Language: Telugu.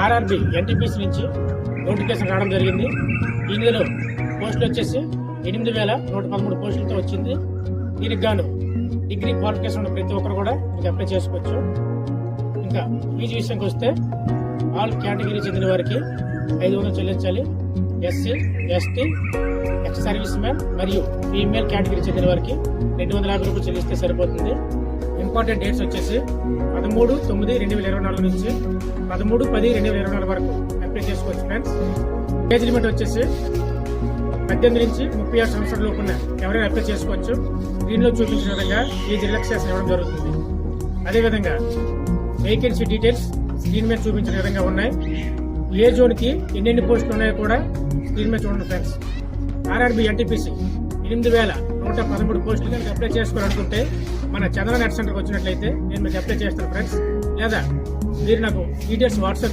ఆర్ఆర్బి ఎన్టీపీసీ నుంచి నోటిఫికేషన్ రావడం జరిగింది. ఇందులో పోస్టులు వచ్చేసి 8,113 పోస్టులతో వచ్చింది. దీనికి గాను డిగ్రీ క్వాలిఫికేషన్ ఉన్న ప్రతి ఒక్కరు కూడా దీనికి అప్లై చేసుకోవచ్చు. ఇంకా ఫీజు విషయానికి వస్తే ఆల్ కేటగిరీ చెందిన వారికి 500 చెల్లించాలి. SC, ST, ex service man మరియు ఫీమేల్ కేటగిరీ చెందిన వారికి 250 రూపాయలు చెల్లిస్తే సరిపోతుంది. ఇంపార్టెంట్ డేట్స్ వచ్చేసి 13/9/2024 నుంచి 13/10/2024 వరకు అప్లై చేసుకోవచ్చు ఫ్రెండ్స్. ఏజ్ లిమిట్ వచ్చేసి 18 నుంచి 36 సంవత్సరాల లోపు ఉన్న ఎవరైనా అప్లై చేసుకోవచ్చు. దీనిలో చూపించిన విధంగా ఏజ్ రిలాక్సేషన్ ఇవ్వడం జరుగుతుంది. అదేవిధంగా వేకెన్సీ డీటెయిల్స్ స్క్రీన్ మీద చూపించిన విధంగా ఉన్నాయి. ఏ జోన్ కి ఎన్ని పోస్టులు ఉన్నాయో కూడా స్క్రీన్ మీద చూడండి ఫ్రెండ్స్. ఆర్ఆర్బి ఎన్టీపీసీ 8,113 పోస్టులు కనుక అప్లై చేసుకోవాలనుకుంటే మన చంద్ర నెట్ సెంటర్కి వచ్చినట్లయితే నేను మీకు అప్లై చేస్తాను ఫ్రెండ్స్. లేదా మీరు నాకు డీటెయిల్స్ వాట్సాప్